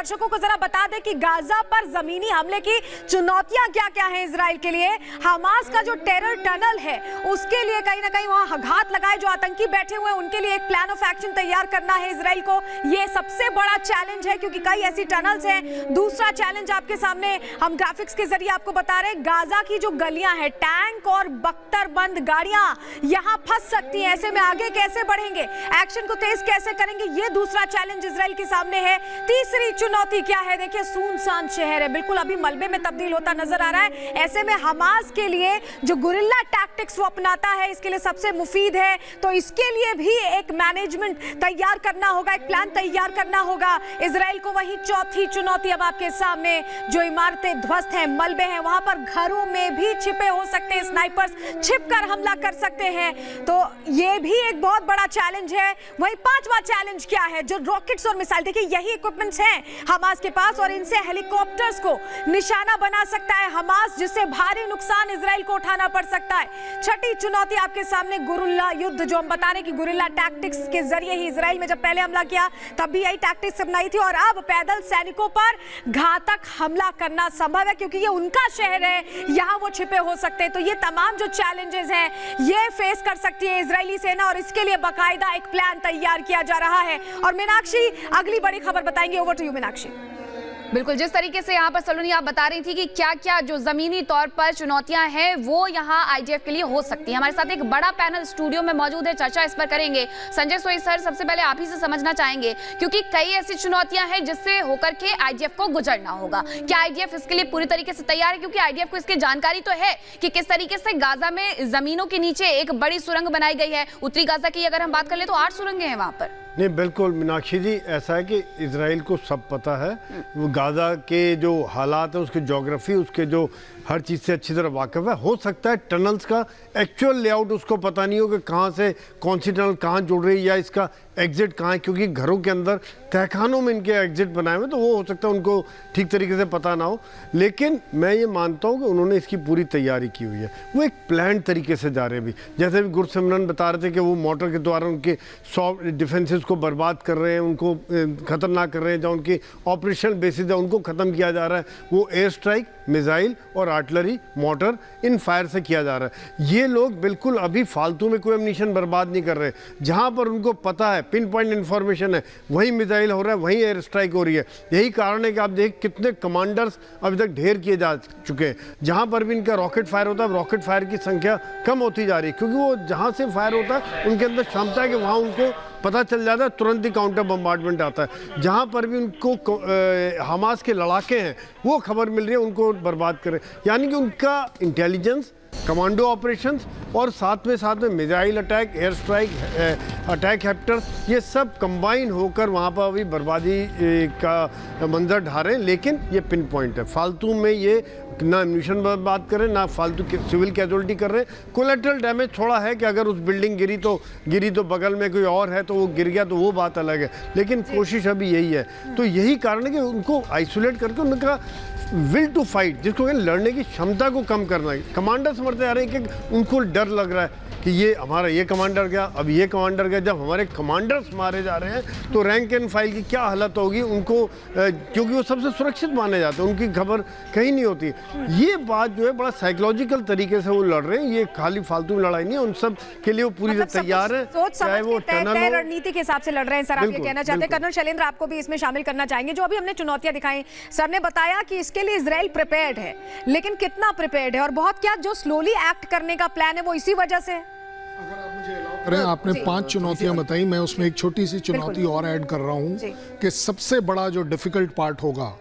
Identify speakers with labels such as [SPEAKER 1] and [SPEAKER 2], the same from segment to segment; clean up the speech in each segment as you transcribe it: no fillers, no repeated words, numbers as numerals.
[SPEAKER 1] दर्शकों को जरा बता दें कि गाजा पर जमीनी हमले की चुनौतियां क्या क्या हैं इजराइल के लिए। हमास का जो टेरर टनल है उसके लिए कहीं ना कहीं वहां घात लगाए जो आतंकी बैठे हुए हैं उनके लिए एक प्लान ऑफ एक्शन तैयार करना है इजराइल को। ये सबसे बड़ा चैलेंज है क्योंकि कई ऐसी टनल्स हैं। दूसरा चैलेंज आपके सामने हम ग्राफिक्स के जरिए आपको बता रहे हैं, गाजा की जो गलियां हैं, टैंक और बख्तरबंद गाड़ियां यहां फंस सकती हैं। ऐसे में आगे कैसे बढ़ेंगे, एक्शन को तेज कैसे करेंगे, ये दूसरा चैलेंज इजराइल के सामने है। तीसरी चुनौती क्या है, देखिए सुनसान शहर है, बिल्कुल अभी मलबे में तब्दील होता नजर आ रहा है। ऐसे में हमास के लिए जो गुरिल्ला टैक्टिक्स वो अपनाता है इसके लिए सबसे मुफीद है। तो इसके लिए भी एक मैनेजमेंट तैयार करना होगा, एक प्लान तैयार करना होगा इजराइल को। वहीं चौथी चुनौती अब आपके सामने, जो इमारतें ध्वस्त हैं, मलबे हैं, वहां पर घरों में भी छिपे हो सकते हैं स्नाइपर्स, छिपकर हमला कर सकते हैं। तो ये भी एक बहुत बड़ा चैलेंज है। वहीं पांचवा चैलेंज क्या है, जो रॉकेट्स और मिसाइल, देखिए यही इक्विपमेंट्स हैं हमास के पास और इनसे हेलीकॉप्टर्स को निशाना बना सकता है हमास, जिससे भारी नुकसान इजराइल को उठाना पड़ सकता है। छठी चुनौती आपके सामने गुरिल्ला युद्ध, जो हम बता रहे हैं कि गुरिल्ला टैक्टिक्स के जरिए ही इजराइल में जब पहले हमला किया तब भी यही टैक्टिक्स अपनाई थी और अब पैदल सैनिकों पर घातक हमला करना संभव है क्योंकि ये उनका शहर है, यहां वो छिपे हो सकते हैं। तो ये तमाम जो चैलेंजेस हैं ये फेस कर सकती है इजरायली सेना और इसके लिए बाकायदा एक प्लान तैयार किया जा रहा है। और मीनाक्षी अगली बड़ी खबर बताएंगे, ओवर टू यू मीनाक्षी।
[SPEAKER 2] बिल्कुल, जिस तरीके से यहाँ पर सलोनी आप बता रही थी कि क्या क्या जो जमीनी तौर पर चुनौतियां हैं वो यहाँ आईडीएफ के लिए हो सकती है। हमारे साथ एक बड़ा पैनल स्टूडियो में मौजूद है, चर्चा इस पर करेंगे। संजय सोई सर, सबसे पहले आप ही से समझना चाहेंगे क्योंकि कई ऐसी चुनौतियां हैं जिससे होकर के आईडीएफ को गुजरना होगा। क्या आईडीएफ इसके लिए पूरी तरीके से तैयार है? क्योंकि आईडीएफ को इसकी जानकारी तो है कि किस तरीके से गाजा में जमीनों के नीचे एक बड़ी सुरंग बनाई गई है। उत्तरी गाजा की अगर हम बात कर ले तो 8 सुरंगें हैं वहां पर।
[SPEAKER 3] नहीं, बिल्कुल मीनाक्षी जी, ऐसा है कि इजराइल को सब पता है, वो गाजा के जो हालात है, उसकी ज्योग्राफी, उसके जो हर चीज़ से अच्छी तरह वाकिफ़ है। हो सकता है टनल्स का एक्चुअल लेआउट उसको पता नहीं हो कि कहाँ से कौन सी टनल कहाँ जुड़ रही है या इसका एग्जिट कहाँ है, क्योंकि घरों के अंदर तहखानों में इनके एग्जिट बनाए हुए, तो वो हो सकता है उनको ठीक तरीके से पता ना हो। लेकिन मैं ये मानता हूँ कि उन्होंने इसकी पूरी तैयारी की हुई है, वो एक प्लान तरीके से जा रहे हैं। भी जैसे भी गुरसिमरन बता रहे थे कि वो मोटर के द्वारा उनके सॉफ्ट डिफेंसेस को बर्बाद कर रहे हैं, उनको खतरनाक कर रहे हैं, जहाँ उनकी ऑपरेशनल बेसिस है उनको ख़त्म किया जा रहा है। वो एयर स्ट्राइक, मिसाइल और आर्टिलरी, मोटर, इन फायर से किया जा रहा है। ये लोग बिल्कुल अभी फालतू में कोई एम्यूनिशन बर्बाद नहीं कर रहे। जहाँ पर उनको पता है, पिन पॉइंट इन्फॉर्मेशन है, वहीं मिसाइल हो रहा है, वहीं एयर स्ट्राइक हो रही है। यही कारण है कि आप देख कितने कमांडर्स अभी तक ढेर किए जा चुके हैं। जहाँ पर भी इनका रॉकेट फायर होता है, रॉकेट फायर की संख्या कम होती जा रही है, क्योंकि वो जहाँ से फायर होता है उनके अंदर क्षमता है कि वहाँ उनको पता चल जाता है, तुरंत ही काउंटर बम्बार्डमेंट आता है। जहाँ पर भी उनको हमास के लड़ाके हैं वो खबर मिल रही है, उनको बर्बाद करें। यानी कि उनका इंटेलिजेंस, कमांडो ऑपरेशंस और साथ में missile attack, air strike, attack हेप्टर्स, ये सब कंबाइन होकर वहाँ पर अभी बर्बादी का मंजर ढा रहे हैं। लेकिन ये पिन पॉइंट है, फालतू में ये ना एम्यूनिशन बर्बाद करें, ना फालतू सिविल कैजुअलिटी कर रहे हैं। कोलेटरल डैमेज थोड़ा है कि अगर उस बिल्डिंग गिरी तो बगल में कोई और है तो वो गिर गया तो वो बात अलग है, लेकिन कोशिश अभी यही है। तो यही कारण है कि उनको आइसोलेट करके उनका विल टू फाइट, जिसको लड़ने की क्षमता को कम करना है। कमांडर समझते आ रहे हैं कि उनको डर लग रहा है कि ये हमारा ये कमांडर गया, अब ये कमांडर गया। जब हमारे कमांडर्स मारे जा रहे हैं तो रैंक एंड फाइल की क्या हालत होगी उनको, क्योंकि वो सबसे सुरक्षित माने जाते हैं, उनकी खबर कहीं नहीं होती। ये बात जो है बड़ा साइकोलॉजिकल तरीके से वो लड़ रहे हैं, ये खाली फालतू में लड़ाई नहीं है। उन सब के लिए वो पूरी तैयार है,
[SPEAKER 1] चाहे वो टनल रणनीति के हिसाब से लड़ रहे हैं। सर, आप ये कहना चाहते हैं, कर्नल शैलेंद्र आपको भी इसमें शामिल करना चाहेंगे। जो अभी हमने चुनौतियां दिखाई, सर ने बताया कि इसके लिए इजराइल प्रिपेयर्ड है, लेकिन कितना प्रिपेयर्ड है और बहुत क्या जो स्लोली एक्ट करने का प्लान है वो इसी वजह से।
[SPEAKER 4] अगर आप मुझे अलाउ करें, आपने 5 चुनौतियां बताई, मैं उसमें एक छोटी सी चुनौती और ऐड कर रहा हूं कि सबसे बड़ा जो डिफिकल्ट पार्ट होगा,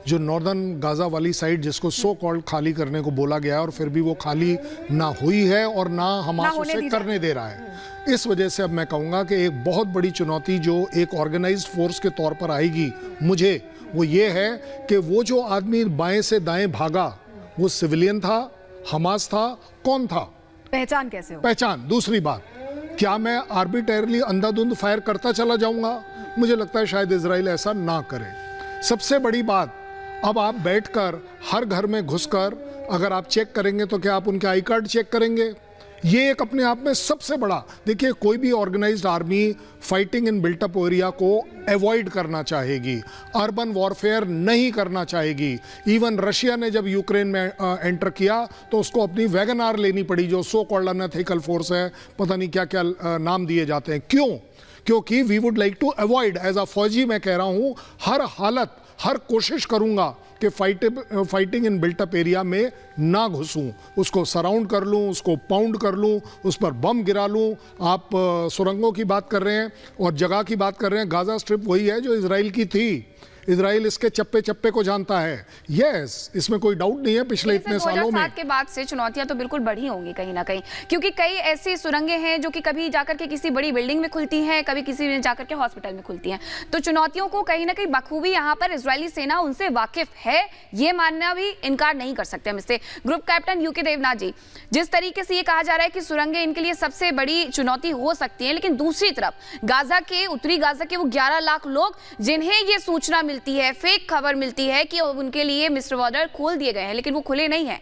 [SPEAKER 4] जो नॉर्दर्न गाजा वाली साइड जिसको सो कॉल्ड खाली करने को बोला गया है और फिर भी वो खाली ना हुई है और ना हमास उसे करने दे रहा है। इस वजह से अब मैं कहूँगा कि एक बहुत बड़ी चुनौती जो एक ऑर्गेनाइज्ड फोर्स के तौर पर आएगी मुझे, वो ये है कि वो जो आदमी बाएं से दाएं भागा वो सिविलियन था, हमास था, कौन था,
[SPEAKER 1] पहचान कैसे हो?
[SPEAKER 4] पहचान। दूसरी बात, क्या मैं आर्बिट्रेरली अंधाधुंध फायर करता चला जाऊंगा? मुझे लगता है शायद इजराइल ऐसा ना करे। सबसे बड़ी बात, अब आप बैठकर हर घर में घुसकर अगर आप चेक करेंगे तो क्या आप उनके आई कार्ड चेक करेंगे? ये एक अपने आप में सबसे बड़ा, देखिए कोई भी organised army fighting in built up area को अवॉइड करना चाहेगी, अर्बन वॉरफेयर नहीं करना चाहेगी। इवन रशिया ने जब यूक्रेन में एंटर किया तो उसको अपनी वैगन आर लेनी पड़ी, जो सो कॉल्ड अनएथिकल फोर्स है, पता नहीं क्या क्या नाम दिए जाते हैं। क्यों? क्योंकि we would like to avoid, as a फौजी मैं कह रहा हूं, हर हालत, हर कोशिश करूंगा कि फाइटिंग इन बिल्टअप एरिया में ना घुसूं, उसको सराउंड कर लूं, उसको पाउंड कर लूं, उस पर बम गिरा लूं। आप सुरंगों की बात कर रहे हैं और जगह की बात कर रहे हैं, गाजा स्ट्रिप वही है जो इजराइल की थी। इजराइल इसके चप्पे चप्पे को जानता है। यस, इसमें कोई डाउट नहीं है। पिछले इतने सालों में
[SPEAKER 2] 2007 के बाद से चुनौतियां तो बिल्कुल बढ़ी होंगी कहीं ना कहीं, क्योंकि कई ऐसी सुरंगें हैं जो कि कभी जाकर के किसी बड़ी बिल्डिंग में खुलती हैं, कभी किसी में जाकर के हॉस्पिटल में खुलती हैं। तो चुनौतियों को कहीं ना कहीं बखूबी यहाँ पर इजरायली सेना उनसे वाकिफ है, ये मानना भी इनकार नहीं कर सकते हम इससे। ग्रुप कैप्टन यूके देवनाथ जी, जिस तरीके से ये कहा जा रहा है कि सुरंगें इनके लिए सबसे बड़ी चुनौती हो सकती है, लेकिन दूसरी तरफ गाजा के, उत्तरी गाजा के वो 11 लाख लोग जिन्हें ये सूचना मिलती है, फेक खबर मिलती है कि उनके लिए मिस्टर बॉर्डर खोल दिए गए हैं, लेकिन वो खुले नहीं हैं।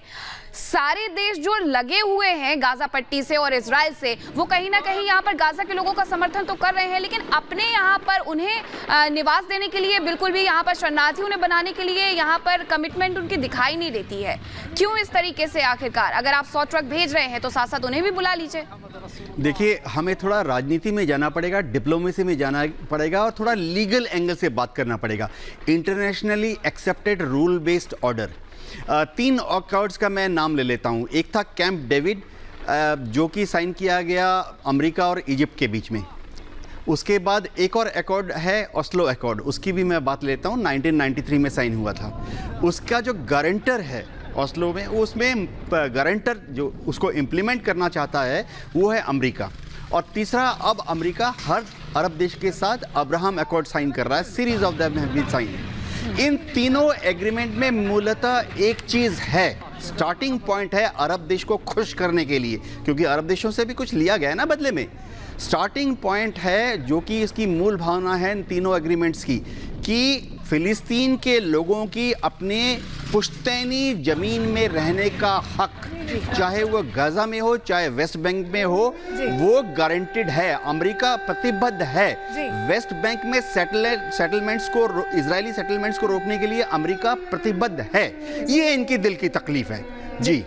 [SPEAKER 2] सारे देश जो लगे हुए हैं गाजा पट्टी से और इजराइल से, वो कहीं ना कहीं यहाँ पर गाजा के लोगों का समर्थन तो कर रहे हैं, लेकिन अपने यहाँ पर उन्हें निवास देने के लिए, बिल्कुल भी यहाँ पर शरणार्थी उन्हें बनाने के लिए यहाँ पर कमिटमेंट उनकी दिखाई नहीं देती है। क्यों इस तरीके से? आखिरकार अगर आप 100 ट्रक भेज रहे हैं तो साथ साथ उन्हें भी बुला लीजिए।
[SPEAKER 5] देखिए, हमें थोड़ा राजनीति में जाना पड़ेगा, डिप्लोमेसी में जाना पड़ेगा और थोड़ा लीगल एंगल से बात करना पड़ेगा। Internationally accepted rule based order, 3 accords का मैं नाम ले लेता हूं। एक था कैंप डेविड, जो कि साइन किया गया अमेरिका और इजिप्ट के बीच में। उसके बाद एक और अकॉर्ड है, ओस्लो अकॉर्ड, उसकी भी मैं बात लेता हूं, 1993 में साइन हुआ था। उसका जो गारंटर है ओस्लो में, उसमें गारंटर जो उसको इम्प्लीमेंट करना चाहता है वो है अमेरिका। और तीसरा, अब अमेरिका हर अरब देश के साथ अब्राहम अकॉर्ड साइन कर रहा है, series of them have been sign. इन तीनों एग्रीमेंट में मूलतः एक चीज है, स्टार्टिंग पॉइंट है अरब देश को खुश करने के लिए, क्योंकि अरब देशों से भी कुछ लिया गया है ना बदले में। स्टार्टिंग पॉइंट है जो कि इसकी मूल भावना है इन तीनों एग्रीमेंट्स की, कि फिलिस्तीन के लोगों की अपने पुश्तैनी जमीन में रहने का हक, चाहे वो गाजा में हो चाहे वेस्ट बैंक में हो, वो गारंटेड है। अमेरिका प्रतिबद्ध है। वेस्ट बैंक में सेटलमेंट्स को, इजरायली सेटलमेंट्स को रोकने के लिए अमेरिका प्रतिबद्ध है। ये इनकी दिल की तकलीफ है जी।